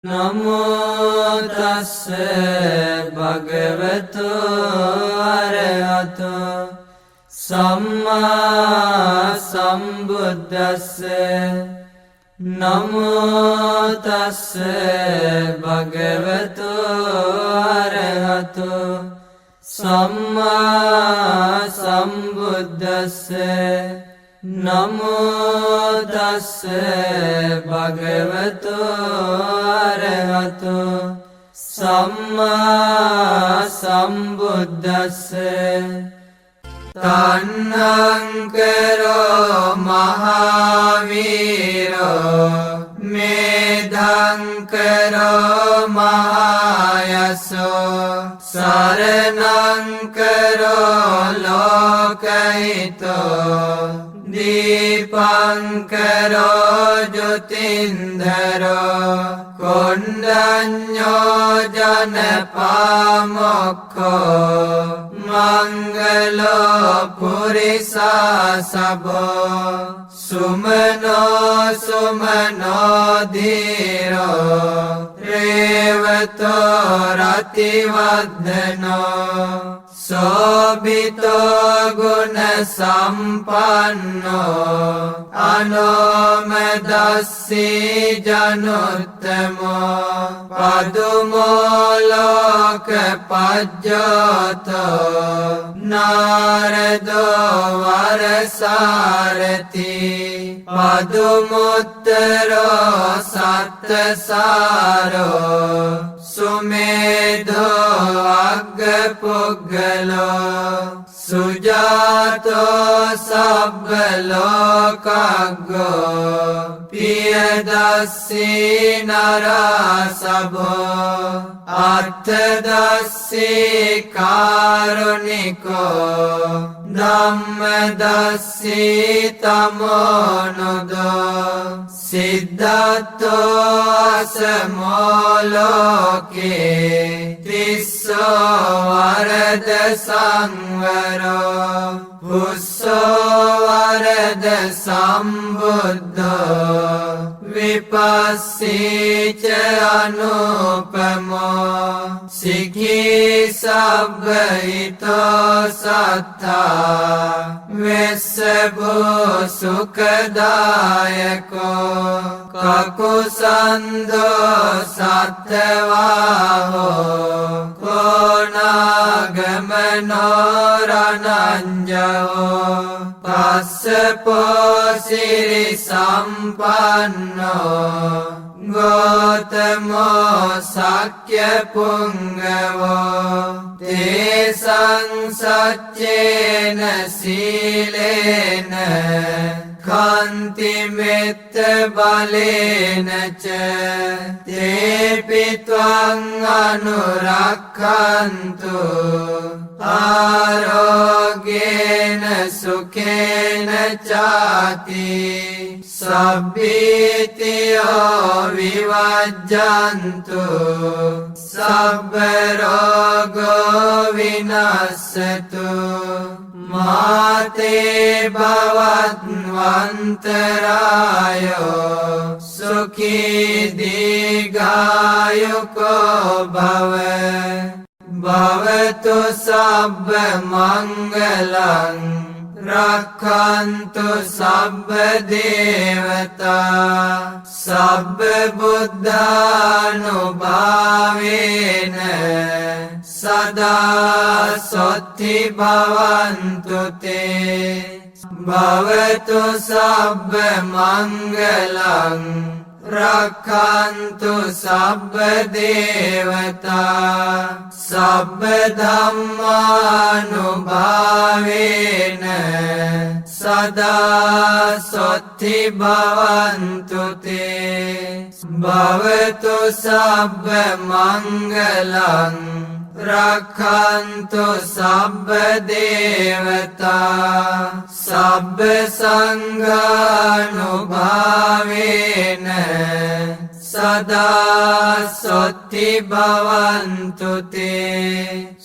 නමෝ තස්ස භගවතු අරහතෝ සම්මා සම්බුද්දස්ස නමෝ තස්ස භගවතු අරහතෝ සම්මා සම්බුද්දස්ස නමෝ තස්ස භගවතු අරහතෝ සම්මා සම්බුද්දස්ස තන්නංකරෝ මහාවීරෝ මේධංකරෝ මහායසෝ සරණංකරෝ ලෝකහිතෝ දීපංකරෝ ජොතින්දරෝ කොණ්ඩඤ්ඤෝ ජනපාමොක්ඛෝ මංගලෝ පුරිසසබෝ සුමනෝ සුමනෝ ධීරෝ රේවතෝ රතිවර්ධනෝ සෝභිතෝ ගුණ සම්පන්නෝ අනෝමදස්සී ජනුත්තමෝ පදුමෝ ලෝක පජ්ජෝතෝ නාරදෝ වරසාරති පදුමුත්තරෝ සත්තසාරෝ සුමේධෝ අග්ගපුග්ගලෝ සුජාතෝ සබ්බ ලෝකග්ගෝ පියදස්සී නරසභෝ අත්තදස්සී කාරුණිකෝ ධම්මදස්සී තමෝනුදෝ සිද්ධාර්ථෝ අසමෝ ලෝකේ තිස්සෝ වරද සංවරෝ පුස්සෝ වරද සම්බුද්ධෝ විපස්සීච අනුපමෝ සිඛී සබ්බහිතෝ සත්තා වෙස්සභෝ සුඛදායකෝ කකුසන්ධෝ සත්තවාහෝ කෝනාගමනෝ රණංජෝ පස්සපෝ සිරි සම්පන්නෝ ගෝතමෝ සක්්‍ය පුංගවෝ තේසං සච්චේන සීලේන කාන්තිමෙත්ත බලේන ච තේපි ත්වං අනුරක්ඛන්තු ආරෝග්‍යේන සුඛේන චාති සබ්බීතියෝ විවජ්ජන්තු සබ්බ රෝගෝ විනස්සතු මාතේ භවත්වන්තරායෝ සුඛී දීඝායුකෝ භව භවතු සබ්බ මංගලං රක්ඛන්තු සබ්බ දේවතා සබ්බ බුද්ධානුභාවේන සදා සොත්ති භවන්තු තේ භවතු සබ්බ මංගලං රක්ඛන්තු සබ්බ දේවතා සබ්බ ධම්මානුභාවේන සදා සොත්ති භවන්තු තේ භවතු සබ්බ මංගලං රක්ඛන්තු සබ්බ දේවතා සබ්බ සංඝානුභාවේන සදා සොත්ති භවන්තු තේ